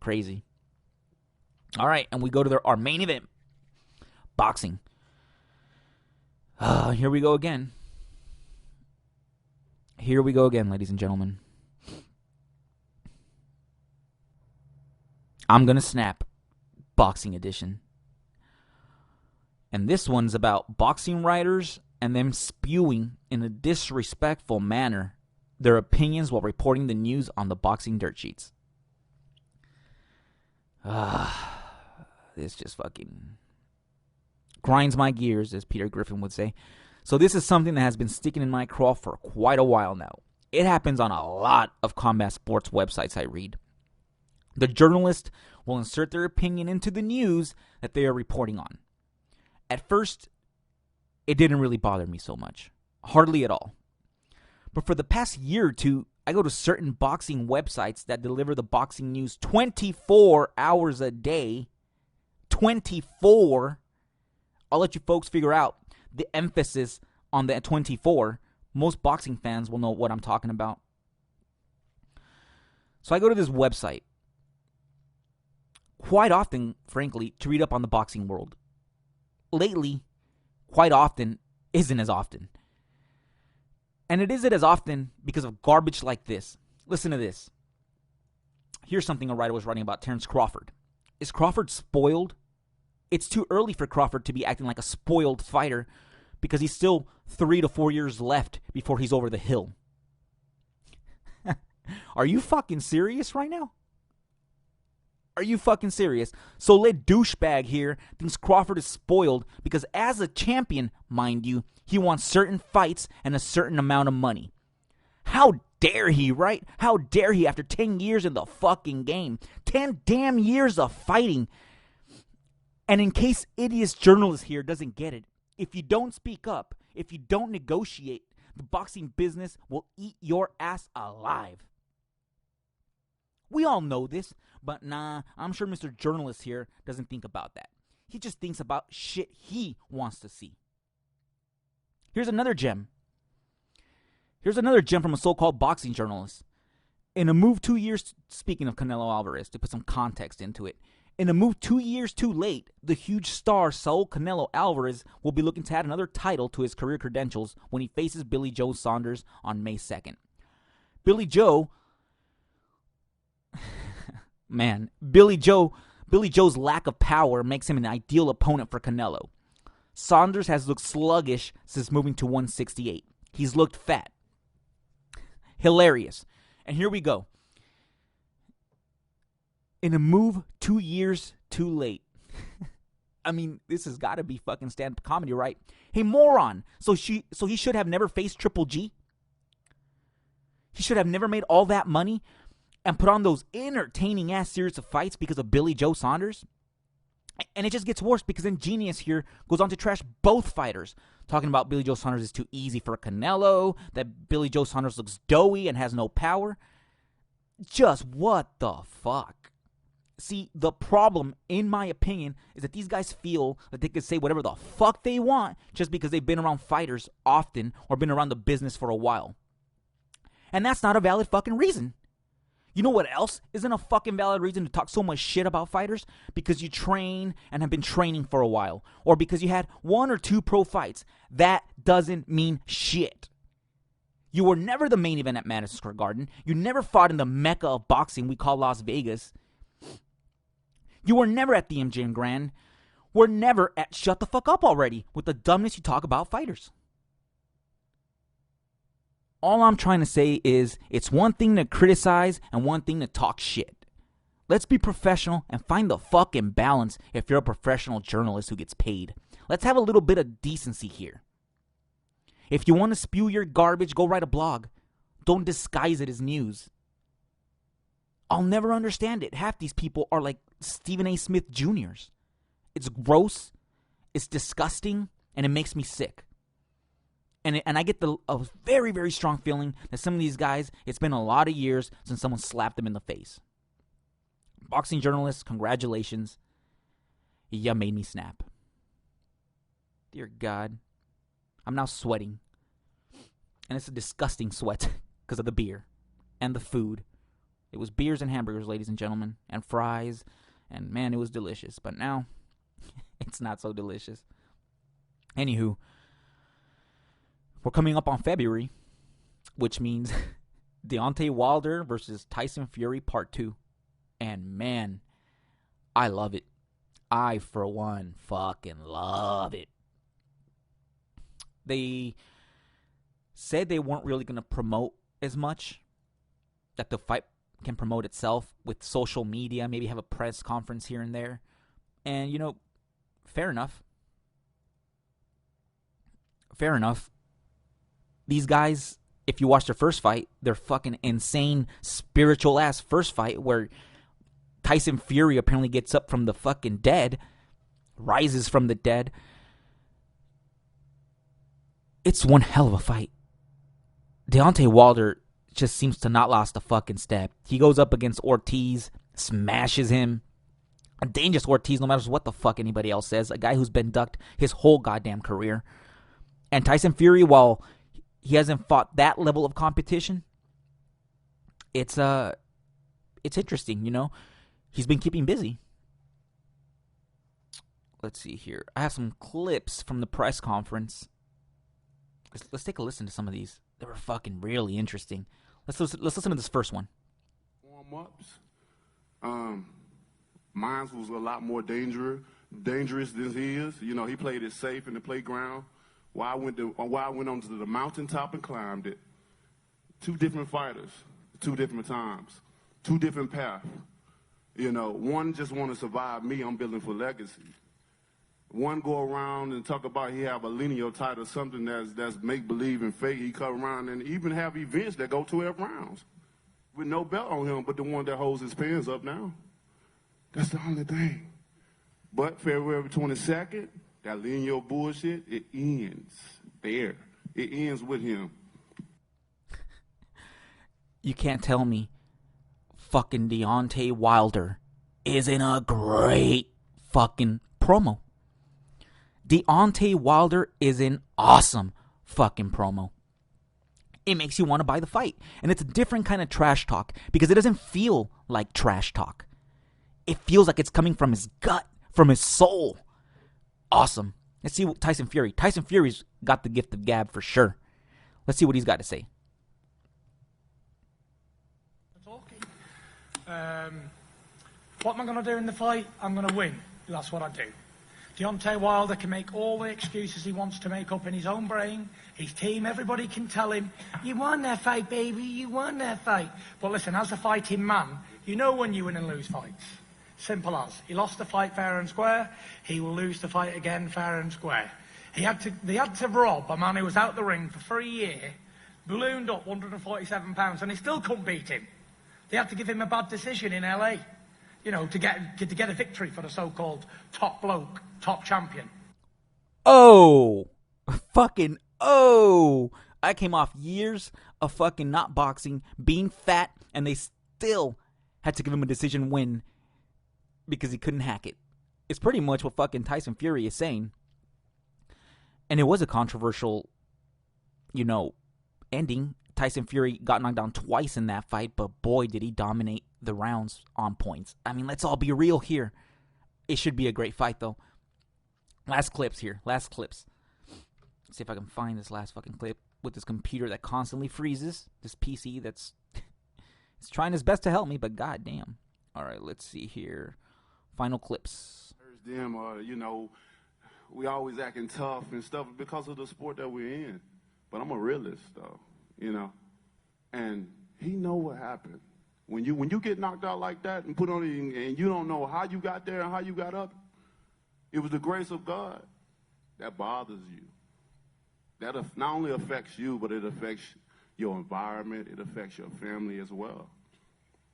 Crazy. All right, and we go to our main event. Boxing. Here we go again. Here we go again, ladies and gentlemen. I'm gonna snap, boxing edition. And this one's about boxing writers and them spewing in a disrespectful manner their opinions while reporting the news on the boxing dirt sheets. This just fucking grinds my gears, as Peter Griffin would say. So this is something that has been sticking in my craw for quite a while now. It happens on a lot of combat sports websites I read. The journalist will insert their opinion into the news that they are reporting on. At first, it didn't really bother me so much. Hardly at all. But for the past year or two, I go to certain boxing websites that deliver the boxing news 24 hours a day. 24. I'll let you folks figure out the emphasis on the 24. Most boxing fans will know what I'm talking about. So I go to this website quite often, frankly, to read up on the boxing world. Lately, quite often isn't as often. And it isn't as often because of garbage like this. Listen to this. Here's something a writer was writing about Terence Crawford. Is Crawford spoiled? It's too early for Crawford to be acting like a spoiled fighter because he's still 3 to 4 years left before he's over the hill. Are you fucking serious right now? Are you fucking serious? So let douchebag here thinks Crawford is spoiled because as a champion, mind you, he wants certain fights and a certain amount of money. How dare he, right? How dare he after 10 years in the fucking game? 10 damn years of fighting. And in case idiot journalist here doesn't get it, if you don't speak up, if you don't negotiate, the boxing business will eat your ass alive. We all know this, but nah, I'm sure Mr. Journalist here doesn't think about that. He just thinks about shit he wants to see. Here's another gem. Here's another gem from a so-called boxing journalist. In a move 2 years, speaking of Canelo Alvarez, to put some context into it, in a move 2 years too late, the huge star Saul Canelo Alvarez will be looking to add another title to his career credentials when he faces Billy Joe Saunders on May 2nd. Billy Joe's lack of power makes him an ideal opponent for Canelo. Saunders has looked sluggish since moving to 168. He's looked fat. Hilarious. And here we go. In a move 2 years too late. I mean, this has got to be fucking stand-up comedy, right? Hey, moron. So he should have never faced Triple G? He should have never made all that money and put on those entertaining-ass series of fights because of Billy Joe Saunders? And it just gets worse because then Genius here goes on to trash both fighters, talking about Billy Joe Saunders is too easy for Canelo, that Billy Joe Saunders looks doughy and has no power. Just what the fuck? See, the problem, in my opinion, is that these guys feel that they can say whatever the fuck they want just because they've been around fighters often or been around the business for a while. And that's not a valid fucking reason. You know what else isn't a fucking valid reason to talk so much shit about fighters? Because you train and have been training for a while. Or because you had 1 or 2 pro fights. That doesn't mean shit. You were never the main event at Madison Square Garden. You never fought in the mecca of boxing we call Las Vegas. You were never at the MGM Grand. We're never at shut the fuck up already with the dumbness you talk about fighters. All I'm trying to say is it's one thing to criticize and one thing to talk shit. Let's be professional and find the fucking balance if you're a professional journalist who gets paid. Let's have a little bit of decency here. If you want to spew your garbage, go write a blog. Don't disguise it as news. I'll never understand it. Half these people are like Stephen A. Smith Jr.'s. It's gross, it's disgusting, and it makes me sick. And I get a very, very strong feeling that some of these guys, it's been a lot of years since someone slapped them in the face. Boxing journalists, congratulations. You made me snap. Dear God. I'm now sweating. And it's a disgusting sweat because of the beer and the food. It was beers and hamburgers, ladies and gentlemen, and fries. And man, it was delicious. But now, it's not so delicious. Anywho, we're coming up on February, which means Deontay Wilder versus Tyson Fury Part 2. And man, I love it. I, for one, fucking love it. They said they weren't really going to promote as much, that the fight can promote itself with social media, maybe have a press conference here and there. And, fair enough. Fair enough. These guys, if you watch their first fight, their fucking insane spiritual ass first fight where Tyson Fury apparently gets up from the fucking dead, rises from the dead. It's one hell of a fight. Deontay Wilder just seems to not lost a fucking step. He goes up against Ortiz, smashes him. A dangerous Ortiz, no matter what the fuck anybody else says. A guy who's been ducked his whole goddamn career. And Tyson Fury, while he hasn't fought that level of competition, it's interesting, He's been keeping busy. Let's see here. I have some clips from the press conference. Let's take a listen to some of these. They were fucking really interesting. Let's listen to this first one. Warm-ups. Mine was a lot more dangerous than his. He played it safe in the playground. While I went onto the mountaintop and climbed it. 2 different fighters, 2 different times, 2 different paths. One just want to survive me. I'm building for legacy. One go around and talk about he have a lineal title, something that's make-believe and fake. He come around and even have events that go 12 rounds with no belt on him, but the one that holds his pants up now. That's the only thing. But February 22nd, that lineal bullshit, it ends there. It ends with him. You can't tell me fucking Deontay Wilder isn't a great fucking promo. Deontay Wilder is an awesome fucking promo. It makes you want to buy the fight. And it's a different kind of trash talk because it doesn't feel like trash talk. It feels like it's coming from his gut, from his soul. Awesome. Let's see what Tyson Fury. Tyson Fury's got the gift of gab for sure. Let's see what he's got to say. What am I going to do in the fight? I'm going to win. That's what I do. Deontay Wilder can make all the excuses he wants to make up in his own brain. His team, everybody can tell him, you won that fight, baby, you won that fight. But listen, as a fighting man, you know when you win and lose fights. Simple as. He lost the fight fair and square. He will lose the fight again fair and square. They had to rob a man who was out the ring for 3 years, ballooned up 147 pounds, and they still couldn't beat him. They had to give him a bad decision in LA, to get a victory for the so-called top bloke, top champion. Oh, fucking oh. I came off years of fucking not boxing, being fat, and they still had to give him a decision win because he couldn't hack it. It's pretty much what fucking Tyson Fury is saying. And it was a controversial, ending. Tyson Fury got knocked down twice in that fight, but boy, did he dominate the rounds on points. I mean, let's all be real here. It should be a great fight, though. Last clips here. Last clips. Let's see if I can find this last fucking clip with this computer that constantly freezes. This PC that's it's trying its best to help me, but goddamn. All right, let's see here. Final clips. Them, we always acting tough and stuff because of the sport that we're in. But I'm a realist, though. And he know what happened. When you get knocked out like that and put on it and you don't know how you got there and how you got up, it was the grace of God that bothers you. That not only affects you, but it affects your environment, it affects your family as well.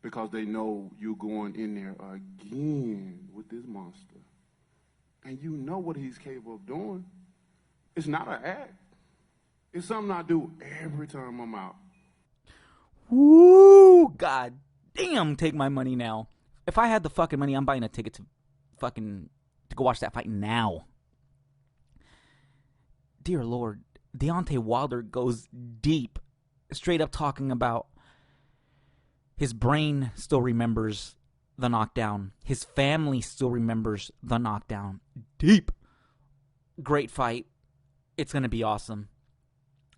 Because they know you going in there again with this monster. And you know what he's capable of doing. It's not an act. It's something I do every time I'm out. Woo! God damn, take my money now. If I had the fucking money, I'm buying a ticket to go watch that fight now. Dear Lord, Deontay Wilder goes deep, straight up talking about his brain still remembers the knockdown. His family still remembers the knockdown. Deep. Great fight. It's going to be awesome.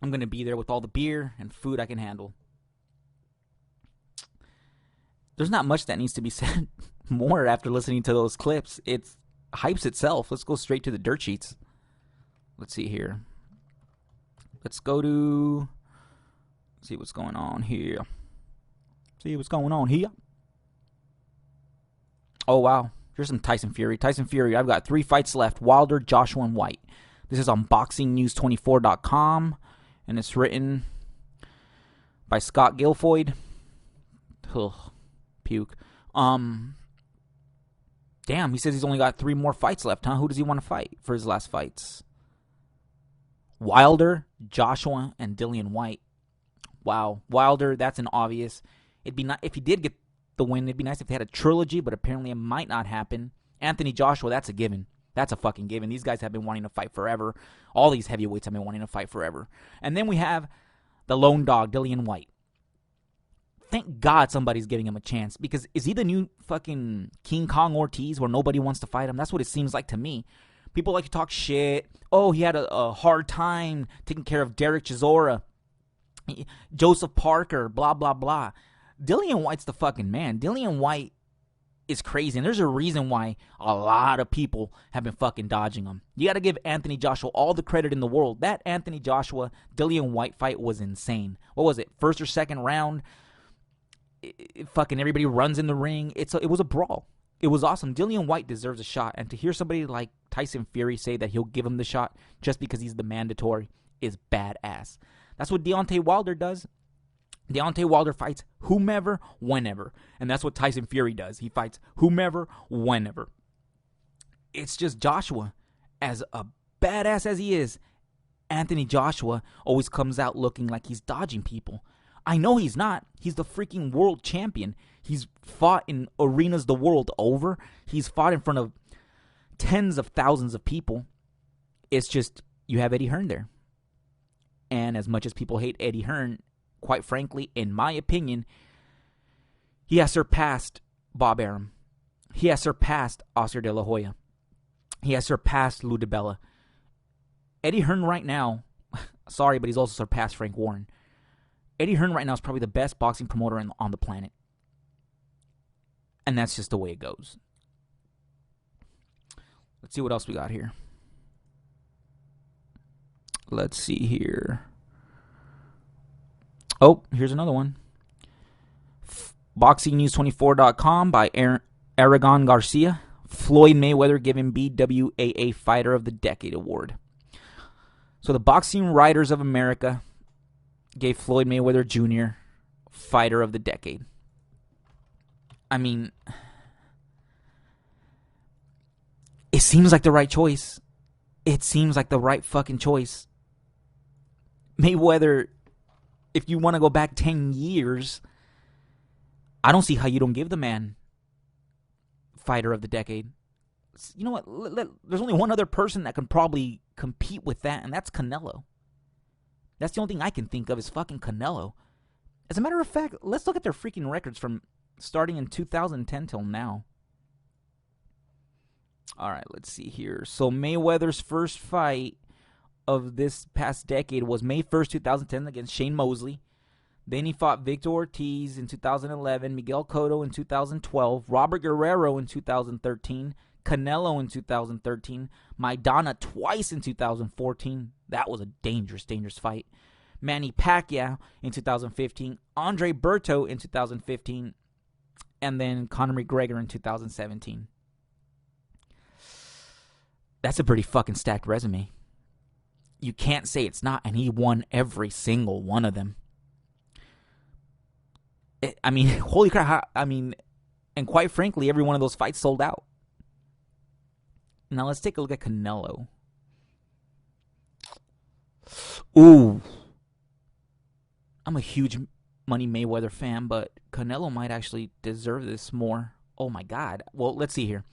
I'm going to be there with all the beer and food I can handle. There's not much that needs to be said more after listening to those clips. It hypes itself. Let's go straight to the dirt sheets. Let's see here. Let's go to... see what's going on here. Oh, wow. Here's some Tyson Fury. Tyson Fury, I've got 3 fights left. Wilder, Joshua, and White. This is on BoxingNews24.com. And it's written by Scott Guilfoyle. Ugh, puke. Damn, he says he's only got 3 more fights left, huh? Who does he want to fight for his last fights? Wilder, Joshua, and Dillian White. Wow. Wilder, that's an obvious. It'd be not if he did get the win. It'd be nice if they had a trilogy, but apparently it might not happen. Anthony Joshua, that's a given. That's a fucking given. These guys have been wanting to fight forever. All these heavyweights have been wanting to fight forever. And then we have the lone dog, Dillian White. Thank God somebody's giving him a chance, because is he the new fucking King Kong Ortiz where nobody wants to fight him? That's what it seems like to me. People like to talk shit. Oh, he had a hard time taking care of Derek Chisora, Joseph Parker, blah, blah, blah. Dillian White's the fucking man. Dillian White is crazy, and there's a reason why a lot of people have been fucking dodging him. You got to give Anthony Joshua all the credit in the world. That Anthony Joshua-Dillian White fight was insane. What was it, first or second round? Fucking everybody runs in the ring. It was a brawl. It was awesome. Dillian White deserves a shot, and to hear somebody like Tyson Fury say that he'll give him the shot just because he's the mandatory is badass. That's what Deontay Wilder does. Deontay Wilder fights whomever, whenever. And that's what Tyson Fury does. He fights whomever, whenever. It's just Joshua, as a badass as he is, Anthony Joshua always comes out looking like he's dodging people. I know he's not. He's the freaking world champion. He's fought in arenas the world over. He's fought in front of tens of thousands of people. It's just, you have Eddie Hearn there. And as much as people hate Eddie Hearn, quite frankly, in my opinion, he has surpassed Bob Arum. He has surpassed Oscar De La Hoya. He has surpassed Lou DiBella. Eddie Hearn right now, sorry, but he's also surpassed Frank Warren. Eddie Hearn right now is probably the best boxing promoter on the planet. And that's just the way it goes. Let's see what else we got here. Let's see here. Oh, here's another one. BoxingNews24.com by Aragon Garcia. Floyd Mayweather given BWAA Fighter of the Decade Award. So the Boxing Writers of America gave Floyd Mayweather Jr. Fighter of the Decade. I mean, it seems like the right choice. It seems like the right fucking choice. Mayweather, if you want to go back 10 years, I don't see how you don't give the man Fighter of the Decade. You know what? There's only one other person that can probably compete with that, and that's Canelo. That's the only thing I can think of is fucking Canelo. As a matter of fact, let's look at their freaking records from starting in 2010 till now. All right, let's see here. So Mayweather's first fight of this past decade was May 1st, 2010 against Shane Mosley. Then he fought Victor Ortiz in 2011, Miguel Cotto in 2012, Robert Guerrero in 2013, Canelo in 2013, Maidana twice in 2014. That was a dangerous, dangerous fight. Manny Pacquiao in 2015, Andre Berto in 2015, and then Conor McGregor in 2017. That's a pretty fucking stacked resume. You can't say it's not, and he won every single one of them. I mean, holy crap. I mean, and quite frankly, every one of those fights sold out. Now let's take a look at Canelo. Ooh. I'm a huge Money Mayweather fan, but Canelo might actually deserve this more. Oh my God. Well, let's see here.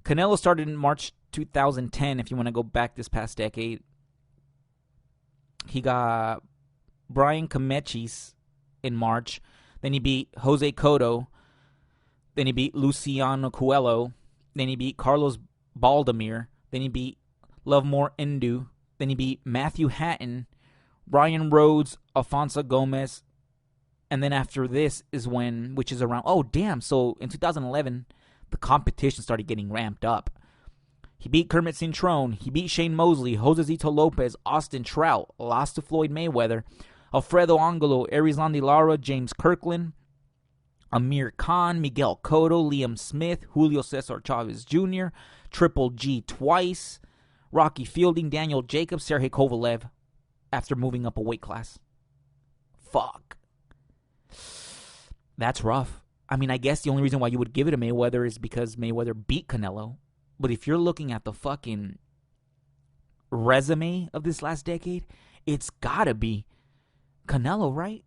Canelo started in March 2010, if you want to go back this past decade. He got Brian Camechis in March. Then he beat Jose Cotto. Then he beat Luciano Coelho. Then he beat Carlos Baldemir. Then he beat Lovemore Indu. Then he beat Matthew Hatton, Brian Rhodes, Alfonso Gomez. And then after this is when, which is around, oh damn, so in 2011, the competition started getting ramped up. He beat Kermit Cintrone. He beat Shane Mosley, Josecito Lopez, Austin Trout, lost to Floyd Mayweather, Alfredo Angelo, Erizlandi Lara, James Kirkland, Amir Khan, Miguel Cotto, Liam Smith, Julio Cesar Chavez Jr., Triple G twice, Rocky Fielding, Daniel Jacobs, Sergey Kovalev, after moving up a weight class. Fuck. That's rough. I mean, I guess the only reason why you would give it to Mayweather is because Mayweather beat Canelo. But if you're looking at the fucking resume of this last decade, it's gotta be Canelo, right?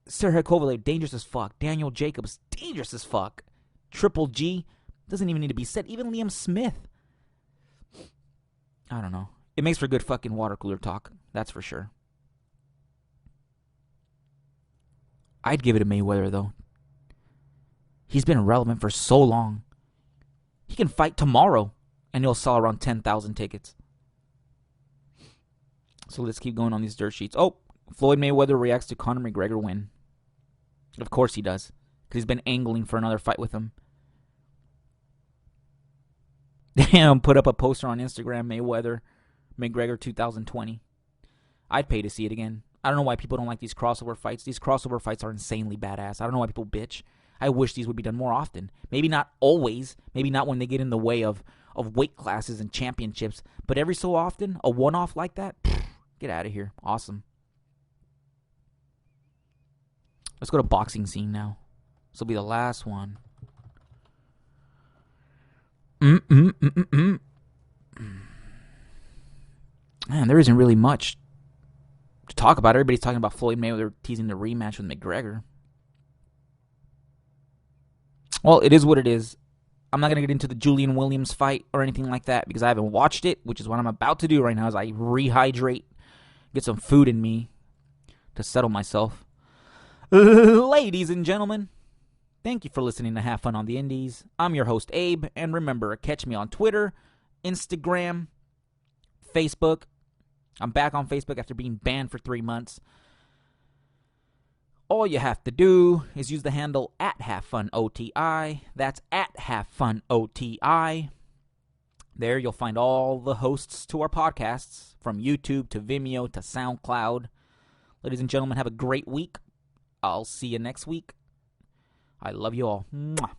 Sergey Kovalev, dangerous as fuck. Daniel Jacobs, dangerous as fuck. Triple G, doesn't even need to be said. Even Liam Smith. I don't know. It makes for good fucking water cooler talk. That's for sure. I'd give it to Mayweather, though. He's been relevant for so long. He can fight tomorrow, and he'll sell around 10,000 tickets. So let's keep going on these dirt sheets. Oh, Floyd Mayweather reacts to Conor McGregor win. Of course he does, because he's been angling for another fight with him. Damn, put up a poster on Instagram, Mayweather, McGregor 2020. I'd pay to see it again. I don't know why people don't like these crossover fights. These crossover fights are insanely badass. I don't know why people bitch. I wish these would be done more often. Maybe not always. Maybe not when they get in the way of weight classes and championships. But every so often, a one-off like that, get out of here. Awesome. Let's go to boxing scene now. This will be the last one. Man, there isn't really much to talk about. Everybody's talking about Floyd Mayweather teasing the rematch with McGregor. Well, it is what it is. I'm not going to get into the Julian Williams fight or anything like that because I haven't watched it, which is what I'm about to do right now as I rehydrate, get some food in me to settle myself. Ladies and gentlemen, thank you for listening to Have Fun on the Indies. I'm your host, Abe, and remember, catch me on Twitter, Instagram, Facebook. I'm back on Facebook after being banned for 3 months. All you have to do is use the handle @HaveFunOTI. That's @HaveFunOTI. There you'll find all the hosts to our podcasts, from YouTube to Vimeo to SoundCloud. Ladies and gentlemen, have a great week. I'll see you next week. I love you all. Mwah.